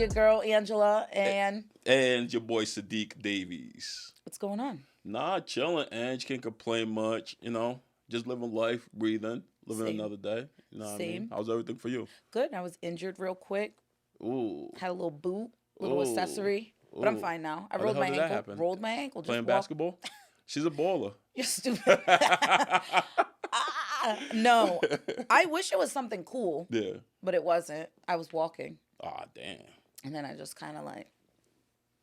your girl Angela, and your boy Sadiq Davies. what's going on? Nah, chilling, and can't complain much. Just living life, breathing, living Same. another day. You know what I mean? Same. How's everything for you? Good. I was injured real quick. Ooh, Had a little boot, little Ooh. accessory, but I'm Ooh. fine now. I How the rolled hell my did that ankle. happen? Rolled my ankle. Just Playing walked. basketball? She's a baller. You're stupid. No, I wish it was something cool, Yeah. but it wasn't. I was walking, Ah, damn. and then I just kind of like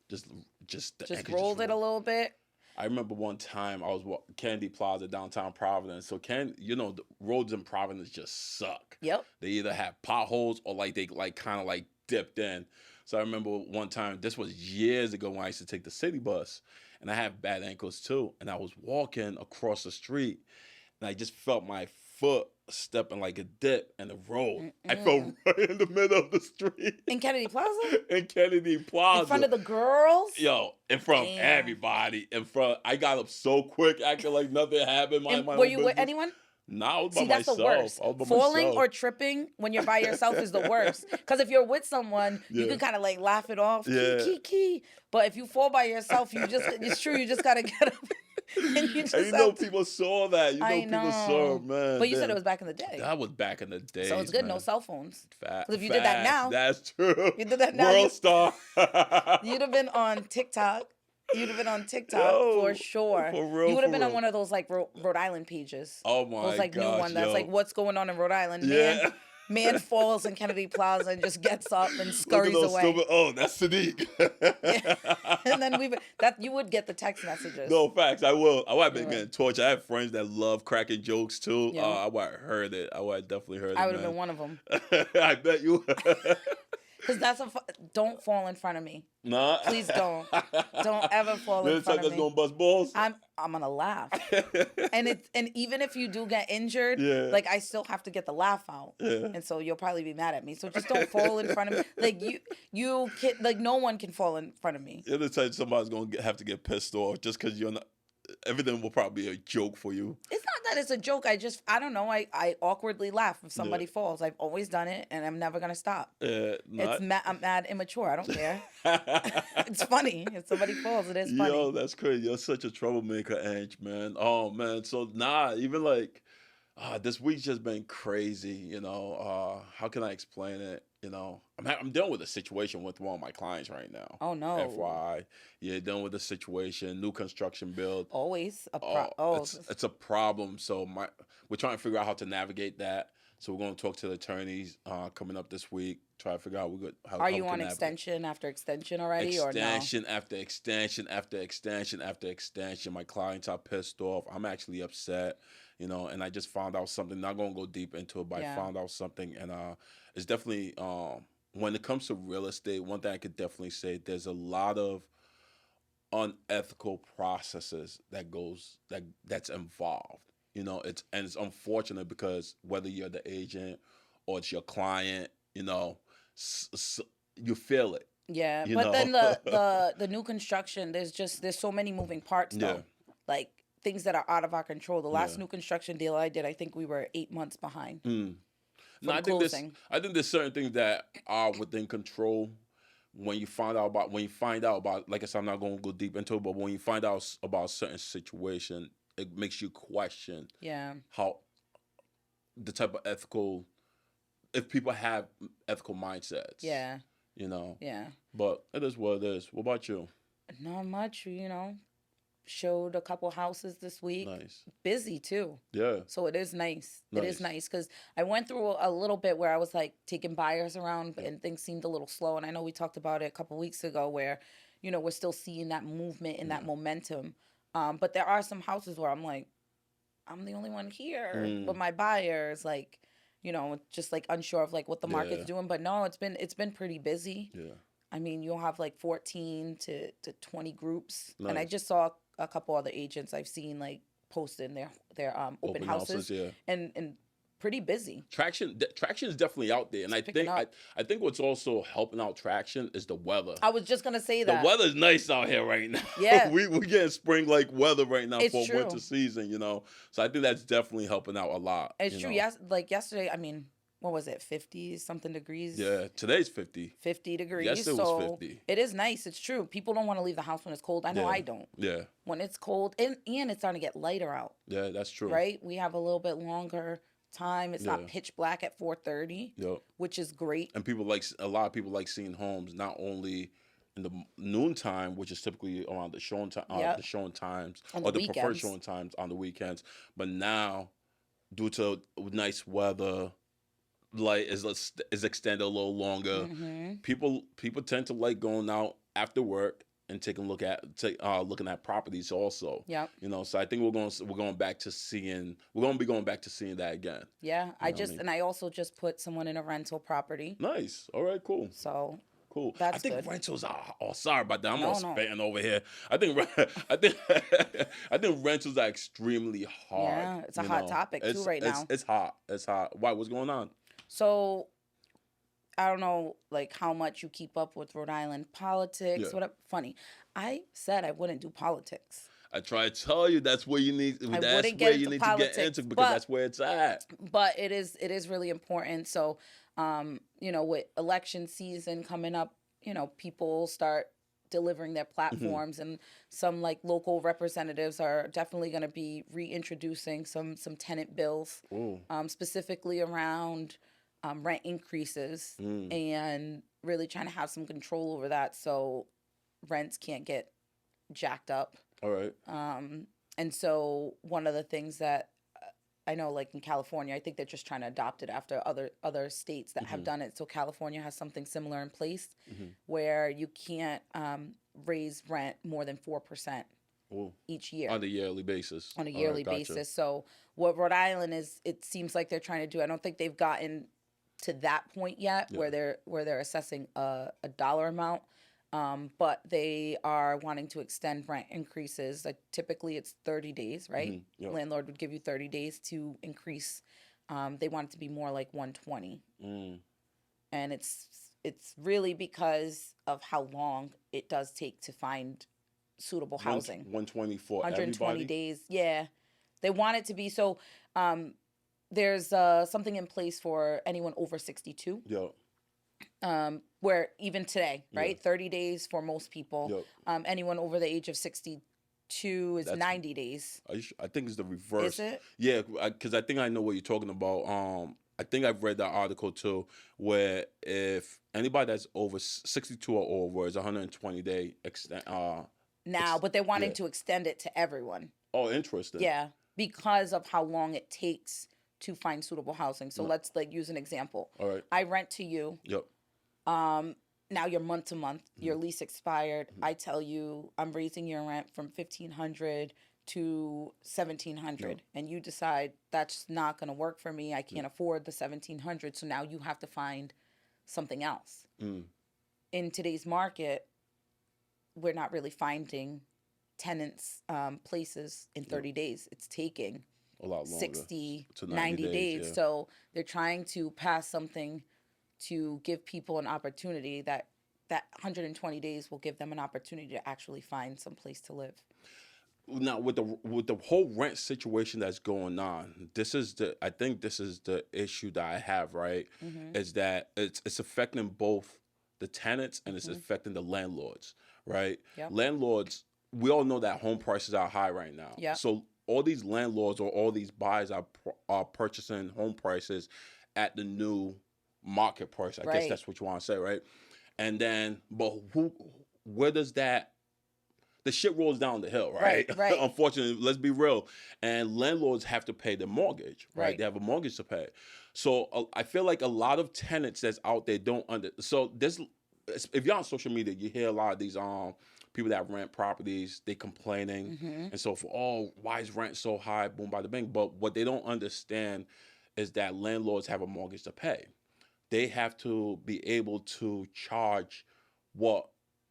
Just the just ankle rolled it a little bit. I remember one time I was Kennedy Plaza, downtown Providence. So the roads in Providence just suck. Yep. They either have potholes or they kind of dipped in. So I remember one time, this was years ago when I used to take the city bus, and I have bad ankles too. And I was walking across the street, and I just felt my foot stepping like a dip in the road. I fell right in the middle of the street. In Kennedy Plaza? In Kennedy Plaza. In front of the girls? Yo, in front of everybody. I got up so quick, acting like nothing happened. Were you with anyone? No, I was by See, that's myself. the worst. I was by Falling myself. or tripping when you're by yourself is the worst. Because if you're with someone, you can kind of laugh it off. Yeah. Key. But if you fall by yourself, it's true, you just got to get up. And People saw that. People saw, man. But you said it was back in the day. That was back in the day. So it's good, no cell phones. Because if you did that now. That's true. You did that now. World star. You'd have been on TikTok. For sure. For real. You would have been on one of those Rhode Island pages. Oh my god. Those new one that's what's going on in Rhode Island. Yeah. Man falls in Kennedy Plaza and just gets up and scurries away. Oh, that's Sadiq. Yeah. And then you would get the text messages. No, facts. I will. I would have been getting tortured. I have friends that love cracking jokes too. Yeah. I would have heard it. I would have definitely heard it. I would have been one of them. I bet you. Because don't fall in front of me. Nah. Please don't. Don't ever fall in front of me. That's gonna bust balls. I'm gonna laugh. and even if you do get injured, I still have to get the laugh out. Yeah. And so you'll probably be mad at me. So just don't fall in front of me. No one can fall in front of me. The other time somebody's gonna have to get pissed off just because you're not. Everything will probably be a joke for you. It's not that it's a joke. I don't know. I awkwardly laugh if somebody falls. I've always done it, and I'm never gonna stop. I'm mad immature. I don't care. It's funny. If somebody falls, it is funny. Yo, that's crazy. You're such a troublemaker, Ange, man. Oh, man. So, even this week's just been crazy, How can I explain it? I'm dealing with a situation with one of my clients right now. Oh, no. FYI. Yeah, dealing with a situation, new construction build. Always a It's a problem. So we're trying to figure out how to navigate that. So we're going to talk to the attorneys coming up this week, try to figure out how Are you on extension after extension already or no? Extension after extension after extension after extension. My clients are pissed off. I'm actually upset, and I just found out something. Not going to go deep into it, but I found out something. And it's definitely, when it comes to real estate, one thing I could definitely say, there's a lot of unethical processes that's involved. It's unfortunate because whether you're the agent or it's your client, you feel it. Yeah, but then the new construction, there's so many moving parts though. Yeah. Things that are out of our control. The last new construction deal I did, I think we were 8 months behind. No, I think there's certain things that are within control. When you find out about, like I said, I'm not going to go deep into it, but when you find out about a certain situation, it makes you question how the type of if people have ethical mindsets. Yeah. Yeah. But it is what it is. What about you? Not much, Showed a couple houses this week. Nice. Busy too. Yeah. So it is nice. It is nice because I went through a little bit where I was taking buyers around and things seemed a little slow. And I know we talked about it a couple weeks ago where, we're still seeing that movement and that momentum. But there are some houses where I'm I'm the only one here, but my buyers just unsure of what the market's doing. But no, it's been pretty busy. Yeah. I mean, you'll have 14 to 20 groups. Nice. And I just saw a couple other agents I've seen posting their open houses and pretty busy. Traction is definitely out there, and I think what's also helping out traction is the weather. I was just gonna say that the weather's nice out here right now. Yeah, we're getting spring weather right now for true. winter season. So I think that's definitely helping out a lot. It's true. Yes, yesterday. I mean, what was it, 50 something degrees? Yeah, today's 50. 50 degrees. Yes, it was So 50. it is nice. It's true. People don't want to leave the house when it's cold. I know Yeah, I don't. yeah, When it's cold, and it's starting to get lighter out, yeah. That's true. right? We have a little bit longer time. It's not Yeah, pitch black at 4:30, yep. which is great. And a lot of people like seeing homes not only in the noontime, which is typically around the Yep. showing times On the or the preferred weekends. showing times on the weekends. But now, due to nice weather, light is extended a little longer. Mm-hmm. People tend to like going out after work and taking a look at looking at properties also. Yep. So I think we're going back to seeing we're going to be going back to seeing that again. Yeah. You know what I mean? And I also just put someone in a rental property. Nice. All right. Cool. So Cool. I that's think good. rentals are. Oh, sorry about that. I'm all No. spitting over here. I think I think I think rentals are extremely hard. Yeah, it's a hot topic too right now. It's hot. It's hot. Why? What's going on? So I don't know, like, how much you keep up with Rhode Island politics. Yeah. Whatever. Funny, I said I wouldn't do politics. I try to tell you that's where you need. I That's wouldn't where get you into need politics, to get into because but that's where it's at. but it is really important. So, with election season coming up, people start delivering their platforms, and some like local representatives are definitely going to be reintroducing some tenant bills, Ooh. specifically around rent increases, and really trying to have some control over that so rents can't get jacked up. All right. And so one of the things that I know, like in California, I think they're just trying to adopt it after other states that have done it. So California has something similar in place where you can't raise rent more than 4% Ooh. each year On a yearly basis. on a All right, yearly gotcha. basis. So what Rhode Island is, it seems like they're trying to do. I don't think they've gotten to that point yet Yeah. where they're assessing a dollar amount. But they are wanting to extend rent increases. Like typically it's 30 days, right? Yep. Landlord would give you 30 days to increase. They want it to be more like 120. And it's really because of how long it does take to find suitable housing. 120 for 120 everybody. days. Yeah. They want it to be so there's something in place for anyone over 62. Yep. Where even today, right? Yeah. 30 days for most people. Yep. Anyone over the age of 62 is That's- 90 days. I think it's the reverse. Is it? Yeah, because I think I know what you're talking about. I think I've read that article too, where if anybody that's over 62 or over is 120-day extent. Now, but they're wanting yeah. to extend it to everyone. Oh, interesting. Yeah, because of how long it takes to find suitable housing. So let's like use an example. All right. I rent to you. Yep. Now you're month to month. Your lease expired. I tell you I'm raising your rent from $1,500 to $1,700, and you decide that's not going to work for me. I can't afford the $1,700. So now you have to find something else. In today's market, we're not really finding tenants places in 30 days. It's taking A lot longer. 60 to 90 days. Yeah. So they're trying to pass something to give people an opportunity that 120 days will give them an opportunity to actually find some place to live. Now with the whole rent situation that's going on, I think this is the issue that I have, right? Is that it's affecting both the tenants and it's affecting the landlords, right? Yep. Landlords, we all know that home prices are high right now. Yep. So all these landlords or all these buyers are purchasing home prices at the new market price. I guess that's what you want to say, right? And then, but where does the shit rolls down the hill, right? Right. Unfortunately, let's be real. And landlords have to pay their mortgage, right? Right. They have a mortgage to pay. So I feel like a lot of tenants that's out there so this, if you're on social media, you hear a lot of these people that rent properties, they complaining and so forth. Oh, why is rent so high? Boom, bada bing. But what they don't understand is that landlords have a mortgage to pay. They have to be able to charge what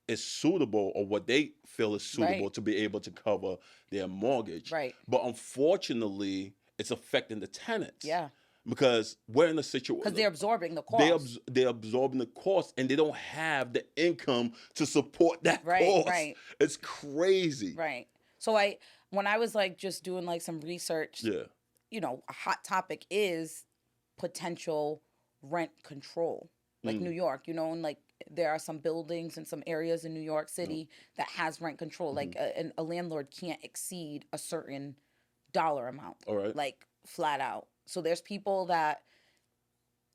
is suitable or what they feel is suitable to be able to cover their mortgage. Right. But unfortunately, it's affecting the tenants. Yeah. Because we're in a situation because they're absorbing the cost. They're absorbing the cost, and they don't have the income to support that cost. Right. It's crazy. Right. So when I was like just doing like some research, Yeah. a hot topic is potential rent control. Like New York, you know, and like there are some buildings and some areas in New York City that has rent control. Like a landlord can't exceed a certain dollar amount. All right. Like flat out. So there's people that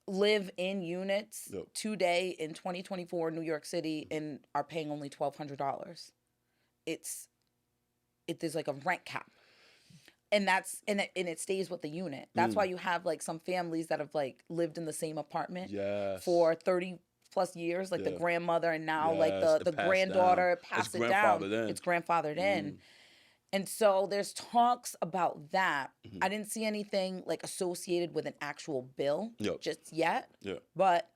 live in units today in 2024 New York City and are paying only $1,200. There's like a rent cap. And it stays with the unit. That's why you have like some families that have like lived in the same apartment for 30 plus years, like the grandmother, and now like the granddaughter passed it down. It's grandfathered in. And so there's talks about that. I didn't see anything like associated with an actual bill just yet. But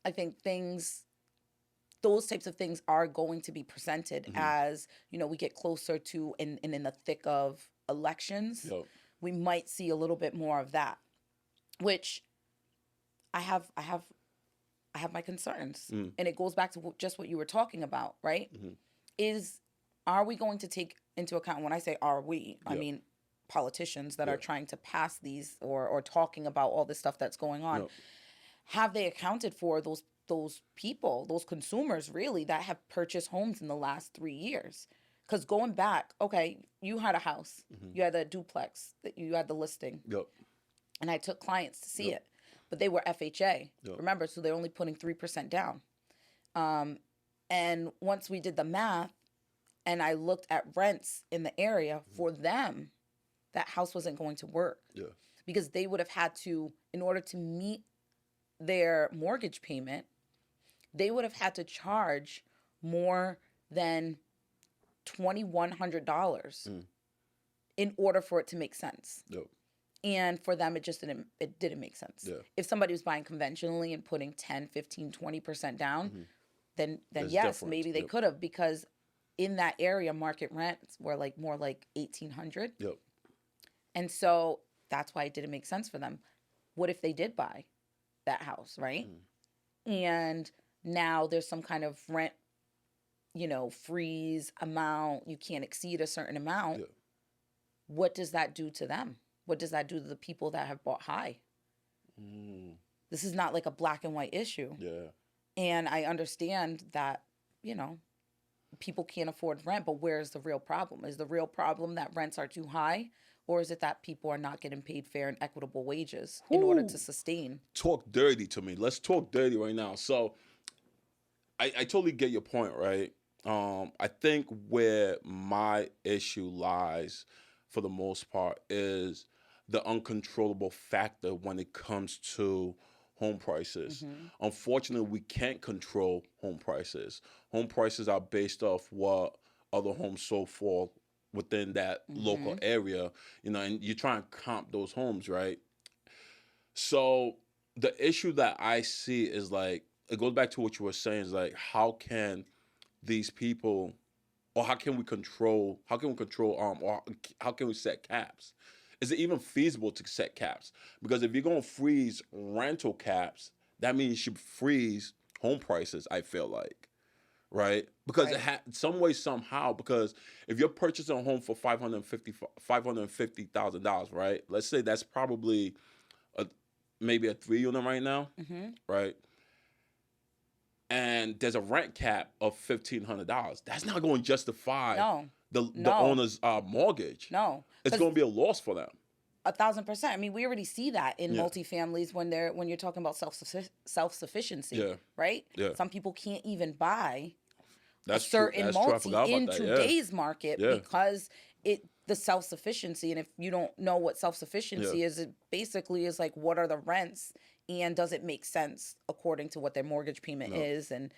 I think those types of things are going to be presented as, you know, we get closer to and in the thick of elections. We might see a little bit more of that, which I have my concerns. And it goes back to just what you were talking about, right? Are we going to take into account, when I say are we, I mean politicians that are trying to pass these or talking about all this stuff that's going on, have they accounted for those people, those consumers really that have purchased homes in the last 3 years? Because going back, okay, you had a house, you had a duplex, you had the listing, and I took clients to see it, but they were FHA, remember, so they're only putting 3% down. And once we did the math, and I looked at rents in the area, for them, that house wasn't going to work. Because they would have had to, in order to meet their mortgage payment, they would have had to charge more than $2,100 in order for it to make sense. And for them, it didn't make sense. If somebody was buying conventionally and putting 10, 15, 20% down, then yes, maybe they could have, because in that area, market rents were like more like $1,800. And so that's why it didn't make sense for them. What if they did buy that house, right? And now there's some kind of rent, you know, freeze amount. You can't exceed a certain amount. What does that do to them? What does that do to the people that have bought high? This is not like a black and white issue. And I understand that, you know, people can't afford rent, but where's the real problem? Is the real problem that rents are too high? Or is it that people are not getting paid fair and equitable wages in order to sustain? Talk dirty to me. Let's talk dirty right now. So I totally get your point, right? I think where my issue lies, for the most part, is the uncontrollable factor when it comes to home prices. Unfortunately, we can't control home prices. Home prices are based off what other homes sold for within that local area, you know, and you try and comp those homes, right? So the issue that I see is like, it goes back to what you were saying, is like, how can these people, or how can we control, or how can we set caps? Is it even feasible to set caps? Because if you're going to freeze rental caps, that means you should freeze home prices, I feel like, right? Because some way, somehow, because if you're purchasing a home for $550,000, right? Let's say that's probably maybe a 3-unit right now, right? And there's a rent cap of $1,500. That's not going to justify the owner's mortgage. It's going to be a loss for them. 1,000%. I mean, we already see that in multifamilies when you're talking about self-sufficiency, right? Some people can't even buy a certain multi in today's market because the self-sufficiency. And if you don't know what self-sufficiency is, it basically is like, what are the rents and does it make sense according to what their mortgage payment is? And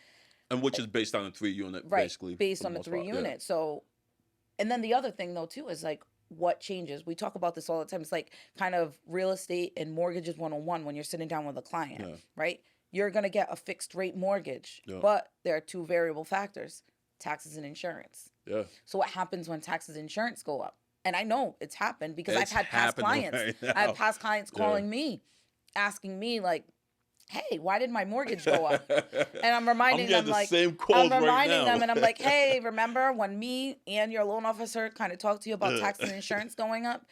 which is based on a 3-unit, basically. Based on the 3-unit. So, and then the other thing though too is like, what changes? We talk about this all the time. It's like kind of real estate and mortgages 101 when you're sitting down with a client, right? You're going to get a fixed rate mortgage, but there are 2 variable factors, taxes and insurance. So what happens when taxes and insurance go up? And I know it's happened because I've had past clients. I have past clients calling me, asking me like, hey, why did my mortgage go up? And I'm reminding them, like, I'm reminding them, and I'm like, hey, remember when me and your loan officer kind of talked to you about tax and insurance going up?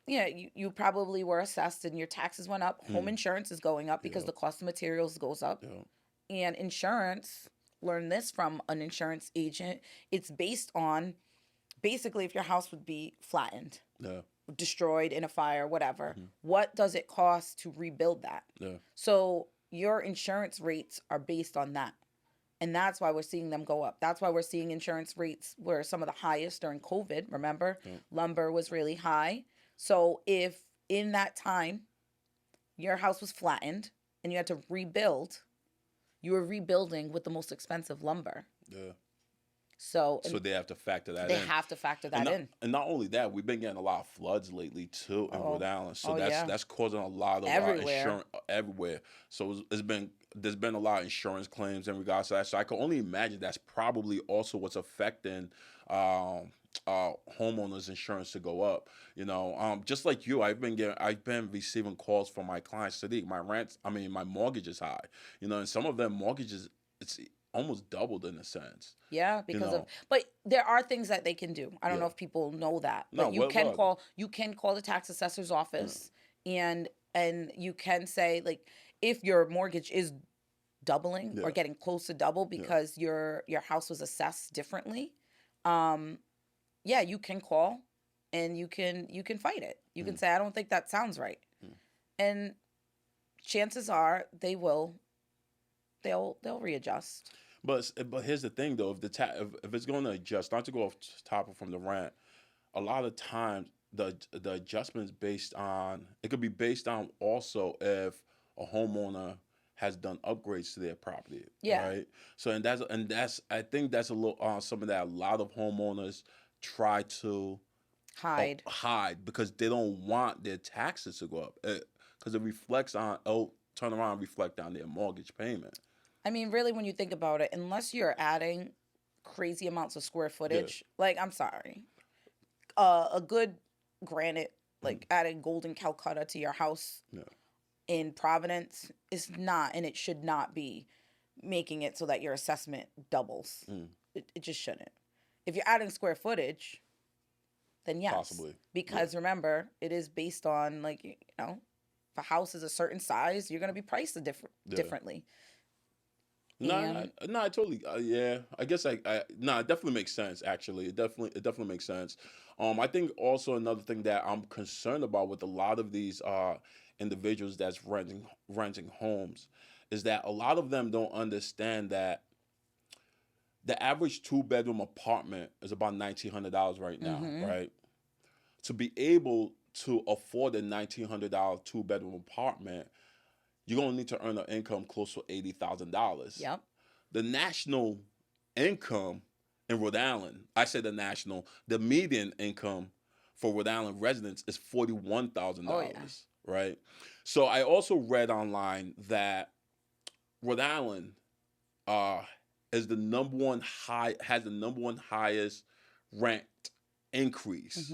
Yeah, you probably were assessed and your taxes went up. Home insurance is going up because Yep. the cost of materials goes up. Yep. And insurance, learn this from an insurance agent, it's based on basically if your house would be flattened, Yeah. destroyed in a fire, whatever, Mm-hmm. what does it cost to rebuild that? Yeah. So your insurance rates are based on that. And that's why we're seeing them go up. That's why we're seeing insurance rates were some of the highest during COVID. Remember, lumber was really high. So if in that time your house was flattened and you had to rebuild, you were rebuilding with the most expensive lumber. Yeah. So they have to factor that they in. have to factor that in. And not only that, we've been getting a lot of floods lately too in Rhode Island. So that's causing a lot of insurance everywhere. So there's been a lot of insurance claims in regards to that. So I can only imagine that's probably also what's affecting homeowners insurance to go up. Just like you, I've been receiving calls from my clients. Sadiq, my mortgage is high. And some of them mortgages, it's almost doubled in a sense. Yeah, but there are things that they can do. I don't know if people know that, but you can call the tax assessor's office, and you can say, like, if your mortgage is doubling or getting close to double because your house was assessed differently, you can call and you can fight it. You can say, I don't think that sounds right, and chances are they'll readjust. But here's the thing though, if it's going to adjust, not to go off topic from the rant, a lot of times the adjustment is it could be based on also if a homeowner has done upgrades to their property. Yeah. Right. So that's I think that's a little something that a lot of homeowners try to hide because they don't want their taxes to go up because it reflects on turn around and reflect on their mortgage payment. I mean, really, when you think about it, unless you're adding crazy amounts of square footage, like, I'm sorry, a good granite, like adding golden Calcutta to your house in Providence is not, and it should not be making it so that your assessment doubles. It just shouldn't. If you're adding square footage, then yes. Possibly. Because remember, it is based on, like, if a house is a certain size, you're going to be priced differently. No, I totally, I guess it definitely makes sense. Actually, it definitely makes sense. I think also another thing that I'm concerned about with a lot of these individuals that's renting homes is that a lot of them don't understand that the average 2-bedroom apartment is about $1,900 right now, right? To be able to afford a $1,900 2-bedroom apartment, you're going to need to earn an income close to $80,000. Yep. The national income in Rhode Island, the median income for Rhode Island residents is $41,000, right? So I also read online that Rhode Island has the number one highest rent increase.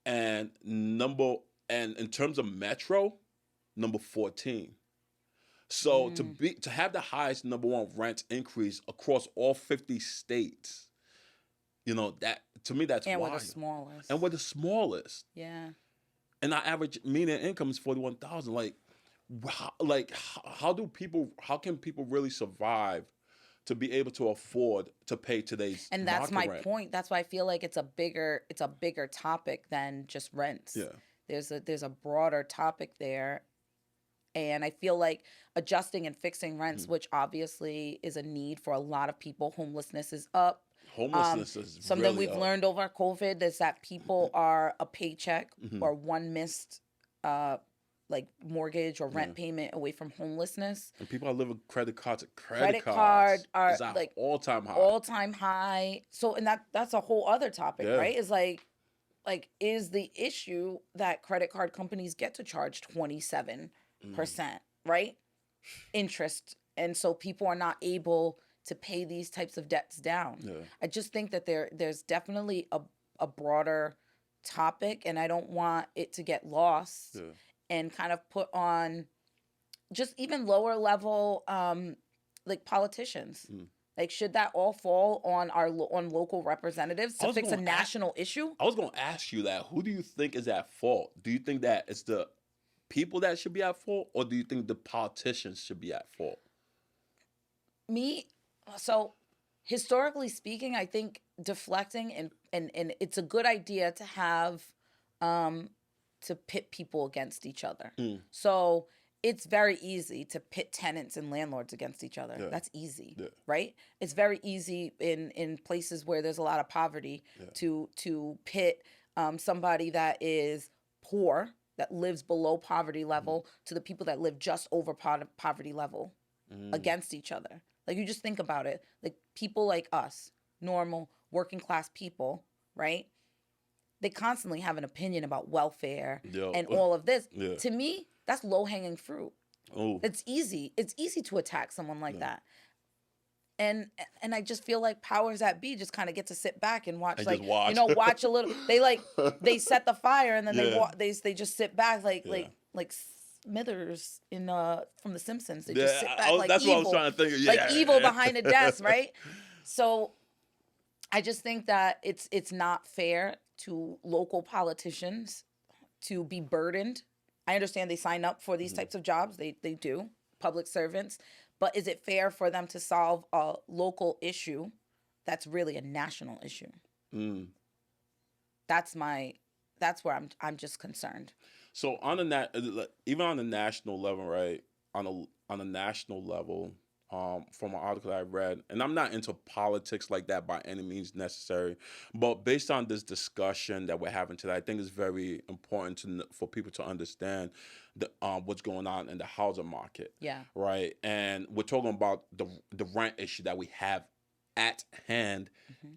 And in terms of metro, number 14. So to have the highest number one rent increase across all 50 states, that to me that's wild. And we're the smallest. Yeah. And our average median income is $41,000. How can people really survive to be able to afford to pay today's and that's my rent? Point. That's why I feel like it's a bigger topic than just rents. Yeah. There's a broader topic there. And I feel like adjusting and fixing rents, which obviously is a need for a lot of people. Homelessness is up. Homelessness is something really we've up. learned over COVID is that people are a paycheck or one missed mortgage or rent payment away from homelessness. And people are living credit cards. Credit card are like all-time high. All-time high. So, and that's a whole other topic, right? Is like is the issue that credit card companies get to charge 27%, right? Interest. And so people are not able to pay these types of debts down. Yeah. I just think that there's definitely a broader topic, and I don't want it to get lost and kind of put on just even lower level like politicians. Like, should that all fall on on local representatives to fix a national issue? I was going to ask you that. Who do you think is at fault? Do you think that it's the people that should be at fault, or do you think the politicians should be at fault? So historically speaking, I think deflecting and it's a good idea to have to pit people against each other. So it's very easy to pit tenants and landlords against each other. That's easy, right? It's very easy in places where there's a lot of poverty to pit somebody that is poor, that lives below poverty level, to the people that live just over poverty level against each other. Like, you just think about it. Like, people like us, normal working class people, right? They constantly have an opinion about welfare and all of this. To me, that's low-hanging fruit. It's easy. It's easy to attack someone like that. And I just feel like powers that be just kind of get to sit back and watch, like, watch a little. They set the fire, and then they just sit back like Smithers in from The Simpsons. They just sit back like that's evil. What I was trying to think. Like evil behind a desk, right? So I just think that it's not fair to local politicians to be burdened. I understand they sign up for these types of jobs. They do, public servants. But is it fair for them to solve a local issue that's really a national issue? That's where I'm just concerned. So even on the national level, right? On a national level, from an article that I read, and I'm not into politics like that by any means necessary, but based on this discussion that we're having today, I think it's very important for people to understand what's going on in the housing market. Right. And we're talking about the rent issue that we have at hand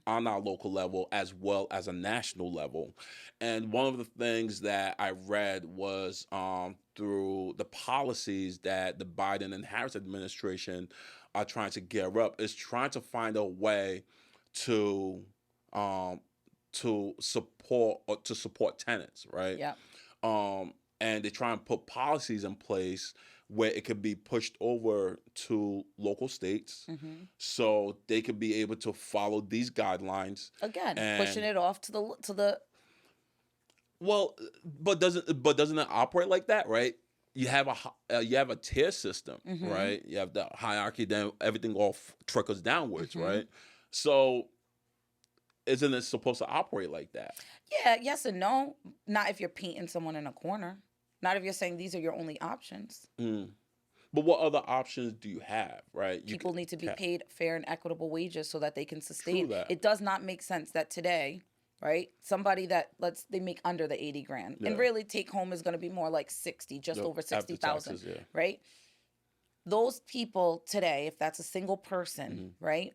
on our local level as well as a national level. And one of the things that I read was through the policies that the Biden and Harris administration are trying to gear up, is trying to find a way to support tenants, right? And they try and put policies in place where it could be pushed over to local states, so they could be able to follow these guidelines. Again, pushing it off to the. Well, but doesn't it operate like that, right? You have a tier system, right? You have the hierarchy, then everything all trickles downwards, right? So, isn't it supposed to operate like that? Yeah, yes and no. Not if you're painting someone in a corner. Not if you're saying these are your only options. But what other options do you have, right? People need to be paid fair and equitable wages so that they can sustain. It does not make sense that today, right, somebody that they make under the 80 grand, and really take home is going to be more like 60, just over 60,000, right? Those people today, if that's a single person, right,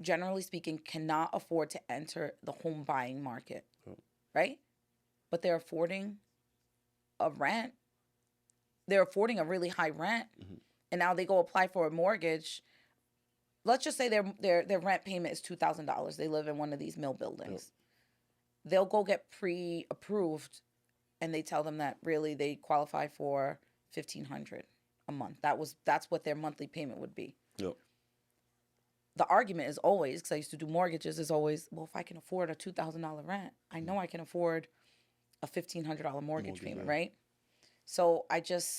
generally speaking, cannot afford to enter the home buying market, right? But they're affording a rent. They're affording a really high rent, and now they go apply for a mortgage. Let's just say their rent payment is $2,000. They live in one of these mill buildings. They'll go get pre-approved, and they tell them that really they qualify for $1,500 a month. That's what their monthly payment would be. The argument is always, because I used to do mortgages, is always, well, if I can afford a $2,000 rent, I know I can afford a $1,500 mortgage payment, right? So the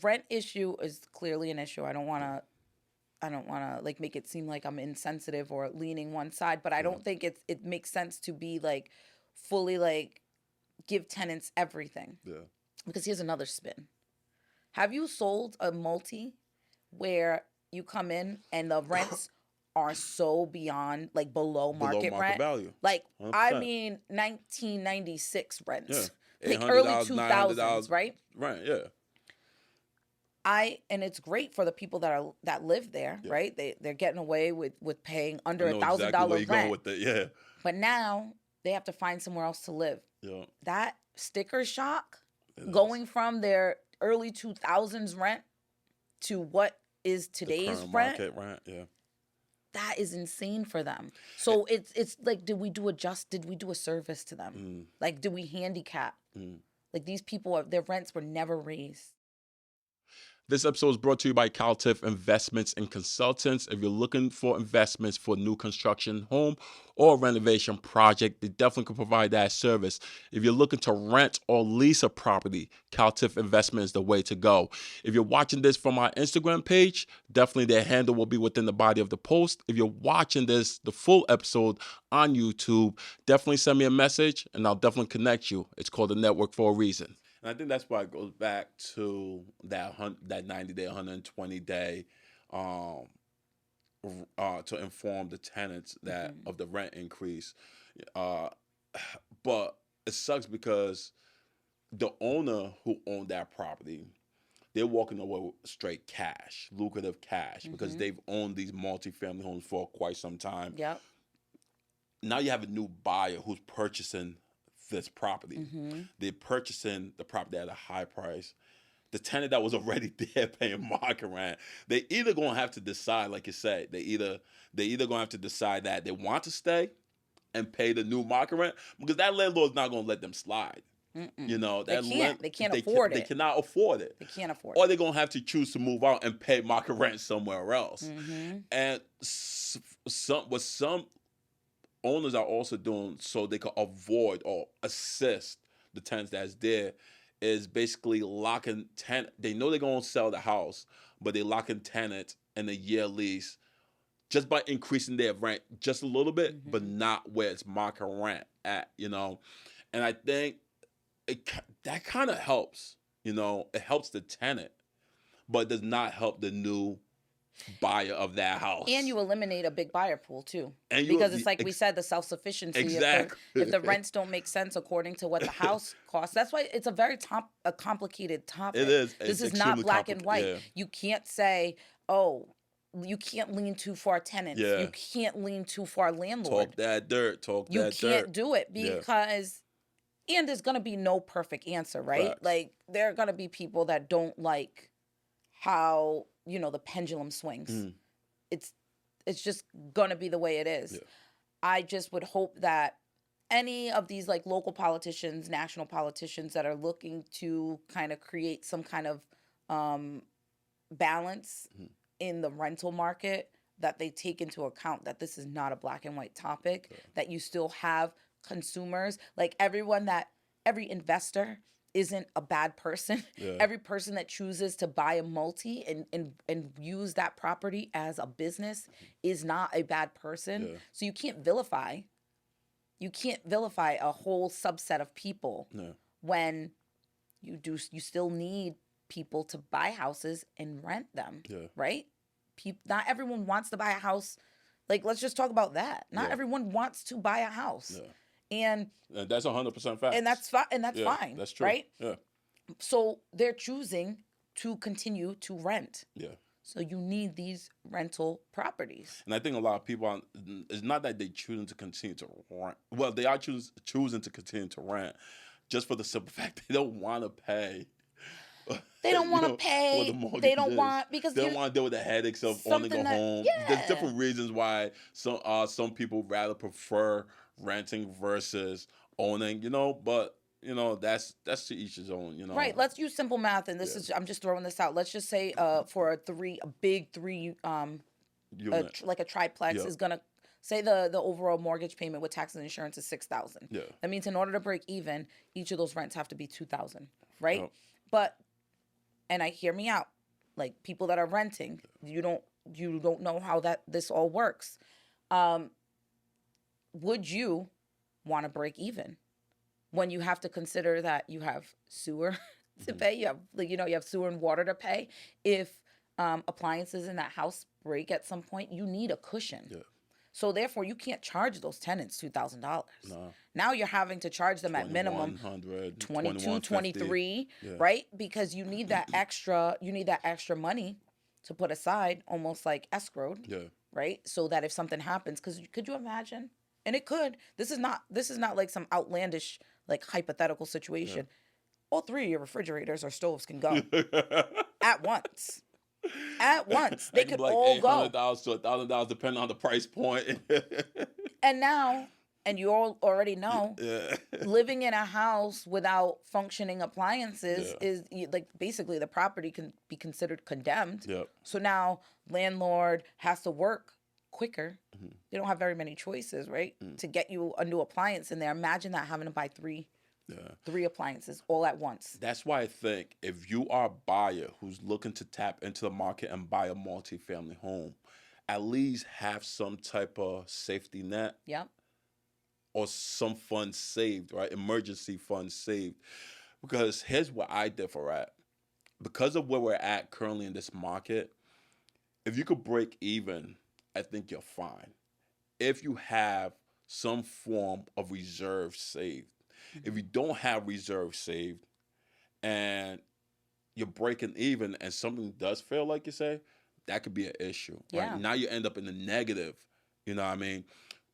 rent issue is clearly an issue. I don't want to like make it seem like I'm insensitive or leaning one side, but I don't think it makes sense to be like fully like give tenants everything. Because here's another spin. Have you sold a multi where you come in and the rents are so beyond, like, below market rent value? Like, 100%. I mean 1996 rents, like early 2000s, right? Right, and it's great for the people that live there, right? They're getting away with paying under $1,000 rent. With it, But now they have to find somewhere else to live. That sticker shock going from their early 2000s rent to what is today's rent. Market rent, that is insane for them. So it's like, did we do a service to them? Like, did we handicap? Like, these people, their rents were never raised. This episode is brought to you by Caltif Investments and Consultants. If you're looking for investments for new construction, home, or renovation project, they definitely can provide that service. If you're looking to rent or lease a property, Caltif Investment is the way to go. If you're watching this from our Instagram page, definitely their handle will be within the body of the post. If you're watching this, the full episode on YouTube, definitely send me a message and I'll definitely connect you. It's called the Netwrk for a reason. And I think that's why it goes back to that 90-day, 120-day to inform the tenants that of the rent increase. But it sucks because the owner who owned that property, they're walking away with straight cash, lucrative cash, because they've owned these multifamily homes for quite some time. Yep. Now you have a new buyer who's purchasing this property. They're purchasing the property at a high price. The tenant that was already there paying market rent, they either gonna have to decide, like you said, they either gonna have to decide that they want to stay and pay the new market rent, because that landlord's not gonna let them slide. You know, they can't afford it. They cannot afford it. They can't afford it. Or they're gonna have to choose to move out and pay market rent somewhere else. And some owners are also doing so they can avoid or assist the tenants that's there is basically locking tenant. They know they're going to sell the house, but they lock in tenants in a year lease just by increasing their rent just a little bit, but not where it's market rent at, you know. And I think that kind of helps, you know. It helps the tenant, but it does not help the new buyer of that house. And you eliminate a big buyer pool too, because it's like we said, the self-sufficiency. Exactly. If the rents don't make sense according to what the house costs, that's why it's a very complicated topic. It is. This is not black and white. Yeah. You can't say, oh, you can't lean too far tenants. Yeah. You can't lean too far landlord. Talk that dirt. You can't do it because, and there's gonna be no perfect answer, right? Facts. Like there are gonna be people that don't like how, you know, the pendulum swings. It's just gonna be the way it is. Yeah. I just would hope that any of these like local politicians, national politicians that are looking to kind of create some kind of balance in the rental market, that they take into account that this is not a black and white topic, that you still have consumers, like every investor isn't a bad person. Yeah. Every person that chooses to buy a multi and use that property as a business is not a bad person. Yeah. So you can't vilify a whole subset of people when you still need people to buy houses and rent them, right? Not everyone wants to buy a house. Like, let's just talk about that. Not everyone wants to buy a house. Yeah. And that's 100% fact. And that's fine. And that's fine. That's true. Right? Yeah. So they're choosing to continue to rent. Yeah. So you need these rental properties. And I think a lot of people it's not that they choosing to continue to rent. Well, they are choosing to continue to rent just for the simple fact they don't want to pay. They don't want to pay. They don't want, because they don't want to deal with the headaches of owning a home. There's different reasons why some people rather prefer renting versus owning, you know, but you know, that's to each his own, you know. Right. Let's use simple math, and this is, I'm just throwing this out. Let's just say for a big three like a triplex is gonna say the overall mortgage payment with taxes and insurance is $6,000. Yeah. That means in order to break even, each of those rents have to be $2,000, right? But hear me out. Like, people that are renting, you don't know how this all works. Would you want to break even when you have to consider that you have sewer to pay, you have sewer and water to pay? If appliances in that house break at some point, you need a cushion. Yeah. So therefore, you can't charge those tenants $2,000. No. Now you're having to charge them at minimum $22, $23, right? Because you need that extra money to put aside, almost like escrowed, right? So that if something happens, because could you imagine? And it could. This is not like some outlandish, like, hypothetical situation. Yeah. All three of your refrigerators or stoves can go at once. At once, they could like all go. $800 to $1,000 depending on the price point. and now And you all already know Yeah. living in a house without functioning appliances Yeah. is like basically the property can be considered condemned. Yep. So now landlord has to work quicker. Mhm. They don't have very many choices, right? Mm. To get you a new appliance in there. Imagine that, having to buy three Yeah. appliances all at once. That's why I think if you are a buyer who's looking to tap into the market and buy a multifamily home, at least have some type of safety net Yep. or some funds saved, right? Emergency funds saved. Because here's what I differ at. Because of where we're at currently in this market, if you could break even, I think you're fine. If you have some form of reserve saved. If you don't have reserve saved and you're breaking even and something does fail, like you say, that could be an issue. Right? Yeah. Now you end up in the negative. You know what I mean?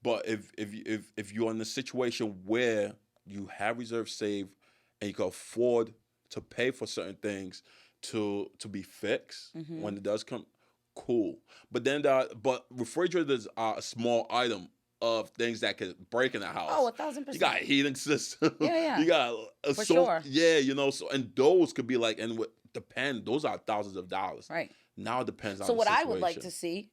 But if you're in a situation where you have reserve saved and you can afford to pay for certain things to be fixed when it does come, cool. But then but refrigerators are a small item of things that could break in the house. Oh, 1,000%. You got a heating system. Yeah. You got For sure. Yeah, so and those could be like depend. Those are thousands of dollars. Right. Now it depends on So the what situation. I would like to see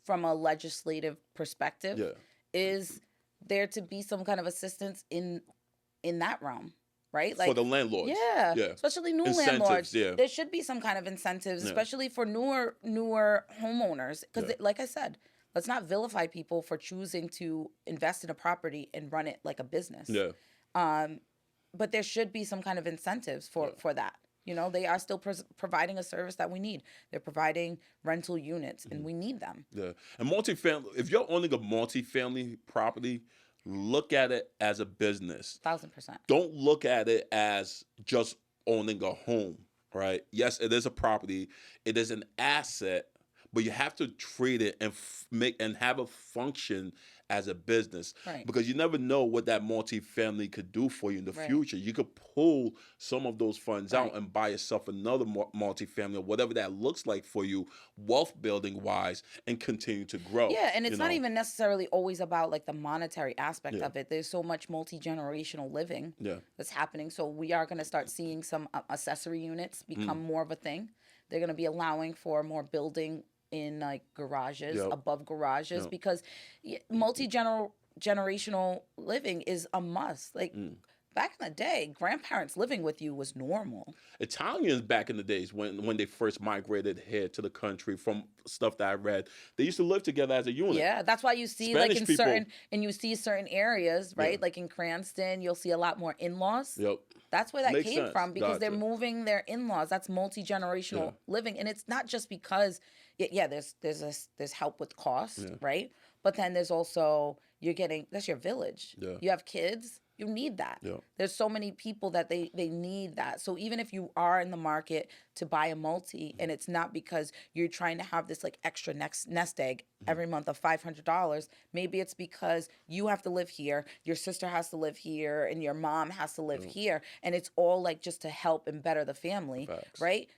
from a legislative perspective is there to be some kind of assistance in that realm, right? Like for the landlords. Yeah. Especially new landlords. Yeah. There should be some kind of incentives, especially for newer homeowners. Because like I said, let's not vilify people for choosing to invest in a property and run it like a business. Yeah. But there should be some kind of incentives for that. They are still providing a service that we need. They're providing rental units, and we need them. Yeah. And multifamily, if you're owning a multifamily property, look at it as a business. 1,000%. Don't look at it as just owning a home, right? Yes, it is a property. It is an asset, but you have to treat it and make and have a function as a business, right? Because you never know what that multifamily could do for you in the future. You could pull some of those funds out and buy yourself another multifamily or whatever that looks like for you, wealth building wise, and continue to grow. Yeah, and it's not even necessarily always about like the monetary aspect of it. There's so much multi-generational living that's happening. So we are going to start seeing some accessory units become more of a thing. They're going to be allowing for more building in like garages, above garages, because multi-generational living is a must. Like back in the day, grandparents living with you was normal. Italians back in the days when they first migrated here to the country, from stuff that I read, they used to live together as a unit. Yeah, that's why you see Spanish like people, you see certain areas, right? Like in Cranston, you'll see a lot more in-laws. Yep. That's where that Makes came sense. from, because they're Gotcha. moving their in-laws. That's multi-generational living, and it's not just because there's help with cost, right? But then there's also that's your village. Yeah. You have kids, you need that. Yeah. There's so many people that they need that. So even if you are in the market to buy a multi, and it's not because you're trying to have this like extra nest egg every month of $500, maybe it's because you have to live here, your sister has to live here, and your mom has to live here, and it's all like just to help and better the family. Facts. Right?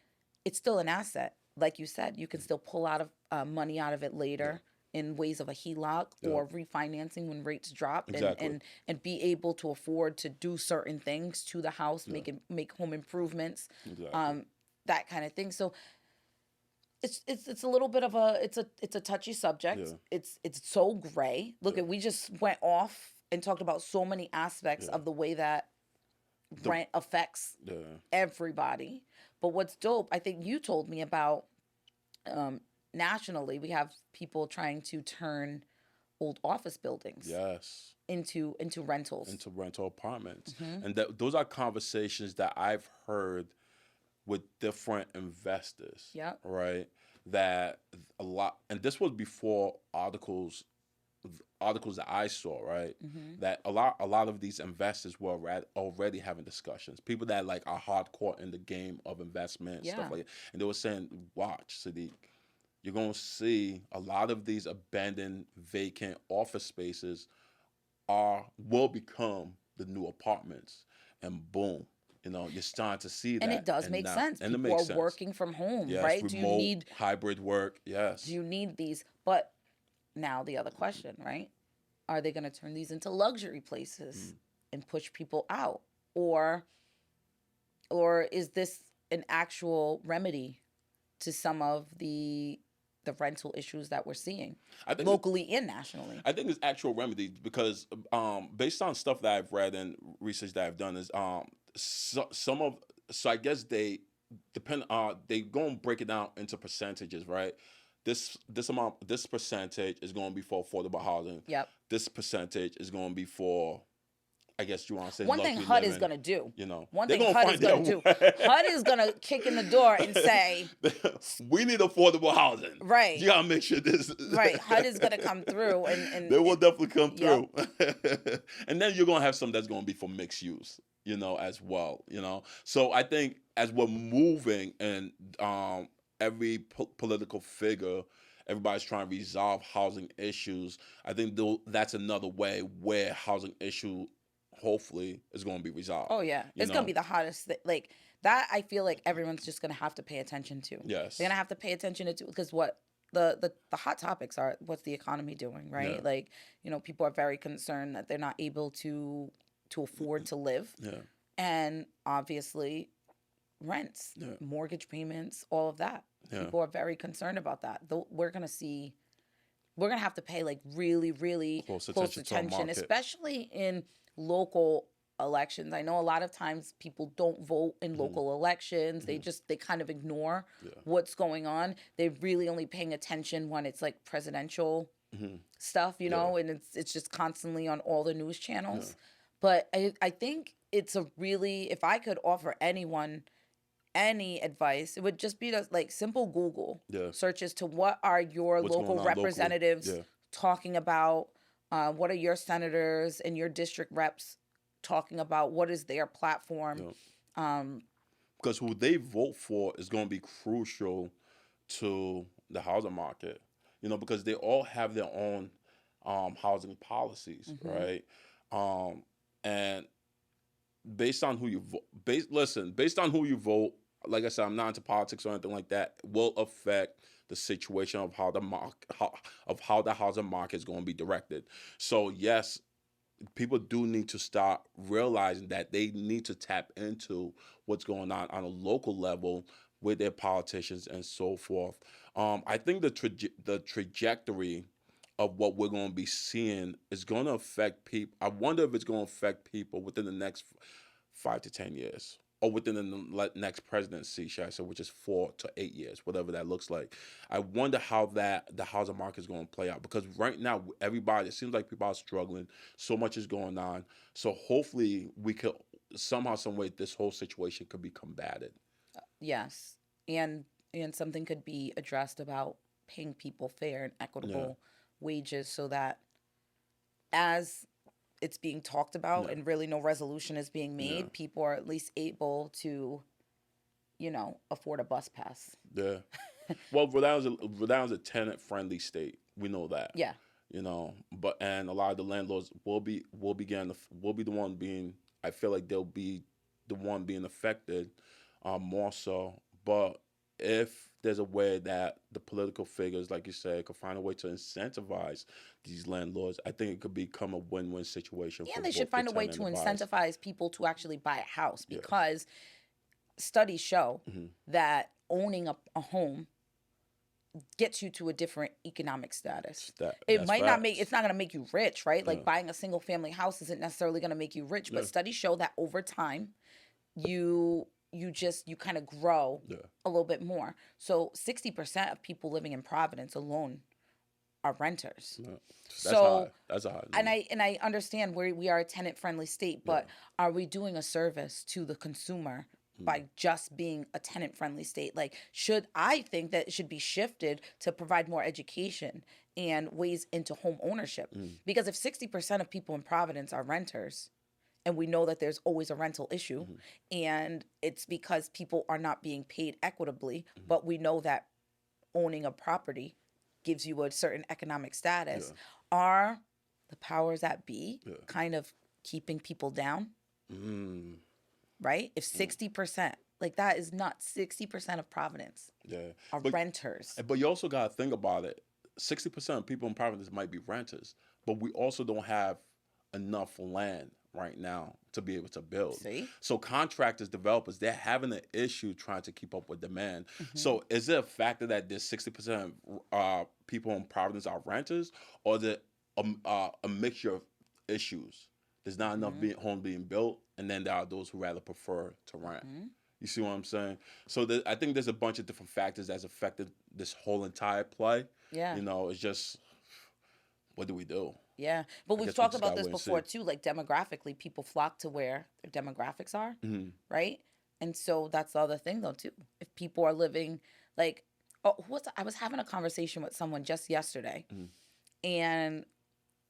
It's still an asset. Like you said, you can still pull out of money out of it later in ways of a HELOC or refinancing when rates drop, and be able to afford to do certain things to the house, make home improvements, that kind of thing. So it's a little bit of it's a touchy subject. It's so gray. Look, we just went off and talked about so many aspects of the way that rent affects everybody. But what's dope, I think you told me about, nationally, we have people trying to turn old office buildings into rentals, into rental apartments. And those are conversations that I've heard with different investors. Right? That a lot, and this was before articles that I saw, right? That a lot of these investors were already having discussions. People that like are hardcore in the game of investment, stuff like that. And they were saying, watch, Sadiq, you're going to see a lot of these abandoned, vacant office spaces will become the new apartments. And boom, you're starting to see that. And it does make sense. And people are working from home, right? Remote, do you need hybrid work? Yes. Do you need these? But now the other question, right? Are they going to turn these into luxury places and push people out? Or is this an actual remedy to some of the rental issues that we're seeing locally and nationally? I think it's actual remedy because based on stuff that I've read and research that I've done is so I guess they go and break it down into percentages, right? This percentage is going to be for affordable housing. Yep. This percentage is going to be for, I guess you want to say, one thing HUD is going to do. One thing HUD is going to do. HUD is going to kick in the door and say, we need affordable housing. Right. You got to make sure this. Right. HUD is going to come through. And they will definitely come through. And then you're going to have some that's going to be for mixed use, as well, So I think as we're moving and every political figure, everybody's trying to resolve housing issues, I think that's another way where housing issue hopefully is going to be resolved. Oh yeah, it's going to be the hottest like that. I feel like everyone's just going to have to pay attention to. Yes, they're going to have to pay attention to, because what the hot topics are, what's the economy doing, right? Yeah. Like, people are very concerned that they're not able to afford to live. Yeah. And obviously rents, mortgage payments, all of that. Yeah. People are very concerned about that. We're going to have to pay like really, really close attention, especially in local elections. I know a lot of times people don't vote in local elections. They kind of ignore what's going on. They're really only paying attention when it's like presidential stuff, and it's just constantly on all the news channels. Yeah. But I think it's if I could offer anyone any advice, it would just be to like simple Google searches to what are your local representatives talking about. What are your senators and your district reps talking about? What is their platform? Because who they vote for is going to be crucial to the housing market, because they all have their own housing policies, right? And based on who you vote, based on who you vote, like I said, I'm not into politics or anything like that, will affect the situation of how the housing market is going to be directed. So yes, people do need to start realizing that they need to tap into what's going on a local level with their politicians and so forth. I think the trajectory of what we're going to be seeing is going to affect people. I wonder if it's going to affect people within the next 5 to 10 years. Or within the next presidency, should I say, which is 4 to 8 years, whatever that looks like. I wonder how the housing market is going to play out, because right now, it seems like people are struggling. So much is going on. So hopefully we could somehow, some way, this whole situation could be combated. Yes. And something could be addressed about paying people fair and equitable wages, so that as it's being talked about and really no resolution is being made, people are at least able to, afford a bus pass. Yeah. Well, Rhode Island's a tenant-friendly state. We know that. Yeah. And a lot of the landlords will be the one being. I feel like they'll be the one being affected, more so. But if there's a way that the political figures, like you said, could find a way to incentivize these landlords, I think it could become a win-win situation. Yeah, they should find a way to incentivize people to actually buy a house, because studies show that owning a home gets you to a different economic status. It's not going to make you rich, right? Like buying a single family house isn't necessarily going to make you rich, but studies show that over time, you kind of grow a little bit more. So 60% of people living in Providence alone are renters. Yeah. That's a high. And I understand we are a tenant-friendly state, but are we doing a service to the consumer by just being a tenant-friendly state? Like, I think that it should be shifted to provide more education and ways into home ownership. Because if 60% of people in Providence are renters, and we know that there's always a rental issue, and it's because people are not being paid equitably, but we know that owning a property gives you a certain economic status. Are the powers that be kind of keeping people down? Right? If 60%, like that is not 60% of Providence are renters. But you also got to think about it. 60% of people in Providence might be renters, but we also don't have enough land right now to be able to build. See? So contractors, developers, they're having an issue trying to keep up with demand. Mm-hmm. So is it a factor that there's 60% people in Providence are renters, or is it a mixture of issues? There's not enough home being built, and then there are those who rather prefer to rent. Mm-hmm. You see what I'm saying? So I think there's a bunch of different factors that's affected this whole entire play. Yeah. You know, it's just, what do we do? Yeah, but we've guess we talked just about gotta this wait and before see. too. Like demographically, people flock to where their demographics are, Mhm. right? And so that's the other thing, though, too. If people are living like, I was having a conversation with someone just yesterday, Mhm. and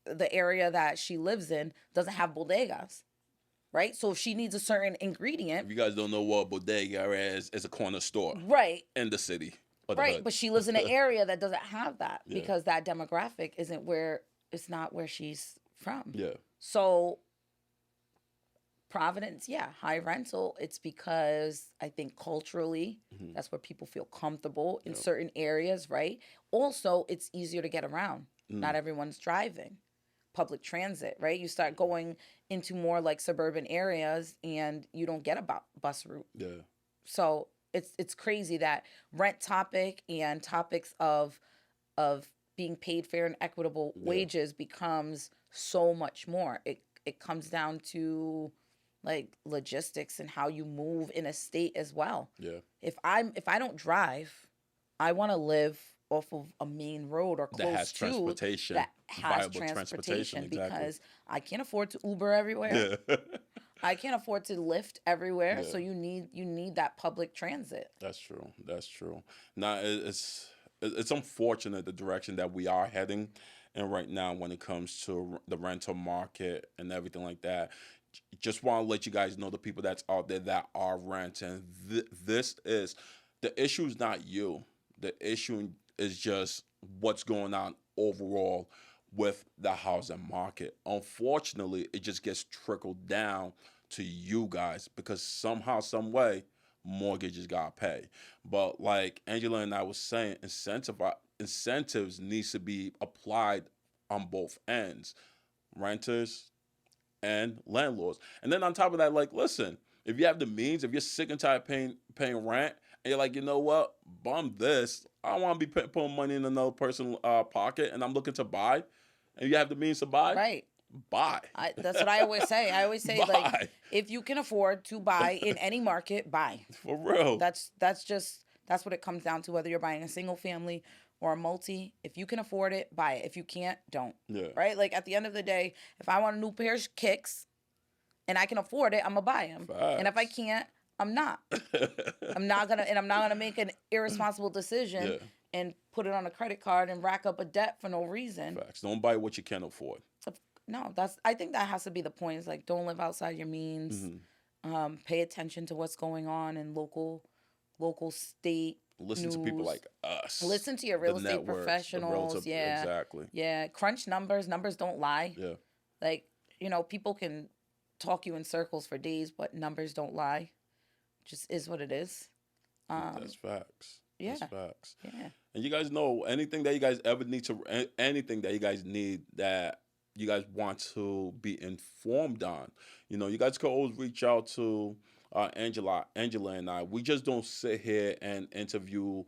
the area that she lives in doesn't have bodegas, right? So if she needs a certain If ingredient, you guys don't know what bodega is, it's a corner store right, in the city or the right, hood. but she lives in an area that doesn't have that Yeah. because that demographic isn't where it's not where she's from. Yeah. So Providence, yeah, high rental. It's because I think culturally, Mhm. that's where people feel comfortable in Yep. certain areas, right? Also, it's easier to get around. Mm. Not everyone's driving. Public transit, right? You start going into more like suburban areas and you don't get a bus route. Yeah. So it's crazy that rent topic and topics of being paid fair and equitable Yeah. wages becomes so much more. It comes down to like logistics and how you move in a state as well. Yeah. If I don't drive, I want to live off of a main road or That close has to transportation. that has Viable transportation exactly. because I can't afford to Uber everywhere. Yeah. I can't afford to Lyft everywhere. Yeah. So you need that public transit. That's true. That's true. Now it's unfortunate the direction that we are heading in right now when it comes to the rental market and everything like that. Just want to let you guys know, the people that's out there that are renting. This is the issue is not you. The issue is just what's going on overall with the housing market. Unfortunately, it just gets trickled down to you guys because somehow, some way, mortgages got paid. But like Angela and I was saying, incentives needs to be applied on both ends, renters and landlords. And then on top of that, like, listen, if you have the means, if you're sick and tired of paying rent, and you're like, you know what, bum this, I don't want to be putting money in another person's pocket, and I'm looking to buy, and you have the means to buy, Right. buy. That's what I always say. I always say, Buy. like, if you can afford to buy in any market, buy. For real. That's what it comes down to, whether you're buying a single family or a multi. If you can afford it, buy it. If you can't, don't. Yeah. Right? Like, at the end of the day, if I want a new pair of kicks and I can afford it, I'm going to buy them. And if I can't, I'm not. I'm not gonna make an irresponsible decision and put it on a credit card and rack up a debt for no reason. Facts. Don't buy what you can't afford. No, I think that has to be the point. It's like, don't live outside your means. Mm-hmm. Pay attention to what's going on in local state. Listen news. to people like us. Listen to your real estate Netwrks, professionals. Yeah. Exactly. Yeah. Crunch numbers. Numbers don't lie. Yeah. Like, people can talk you in circles for days, but numbers don't lie. Just is what it is. That's facts. Yeah. That's facts. Yeah. And you guys know anything that you guys ever need anything that you guys need that you guys want to be informed on, you guys can always reach out to Angela and I. We just don't sit here and interview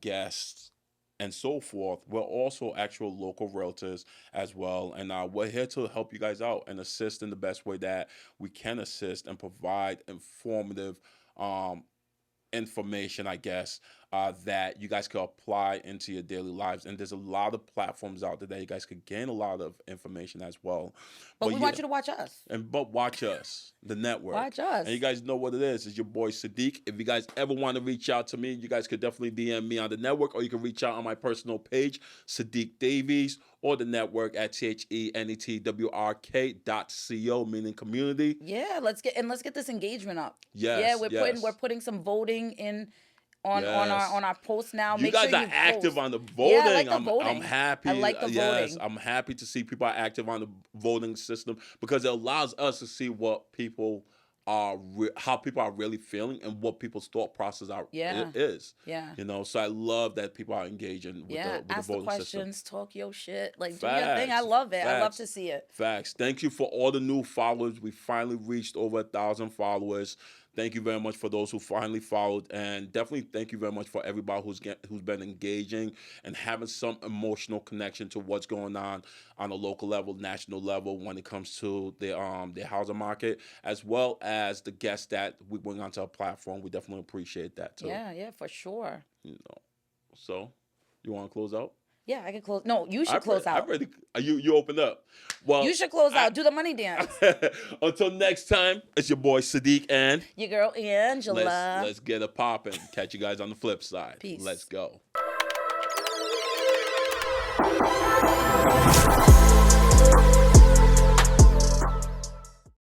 guests and so forth. We're also actual local realtors as well. And we're here to help you guys out and assist in the best way that we can assist and provide informative information, I guess, that you guys can apply into your daily lives. And there's a lot of platforms out there that you guys could gain a lot of information as well. But we want you to watch us. But watch us, the network. Watch us. And you guys know what it is. It's your boy Sadiq. If you guys ever want to reach out to me, you guys could definitely DM me on the network, or you can reach out on my personal page, Sadiq Davies, or the network at THENETWRK.co, meaning community. Yeah, let's get this engagement up. Yes. Yeah, we're putting some voting in on our post now. You Make guys sure are active post. on the voting. Yeah, I like the voting. I'm happy. I like the yes, voting. I'm happy to see people are active on the voting system because it allows us to see what people how people are really feeling and what people's thought process is. Yeah. You know, so I love that people are engaging with the ask the voting questions, system. talk your shit, like do your thing. I love it. I love to see it. Facts. Thank you for all the new followers. We finally reached over 1,000 followers. Thank you very much for those who finally followed, and definitely thank you very much for everybody who's been engaging and having some emotional connection to what's going on a local level, national level when it comes to the housing market, as well as the guests that we bring onto our platform. We definitely appreciate that too. Yeah, for sure. You know, so you want to close out? Yeah, I can close. No, you should close out. You open up. Well, you should close out. Do the money dance. Until next time, it's your boy Sadiq and your girl Angela. Let's get it popping. Catch you guys on the flip side. Peace. Let's go.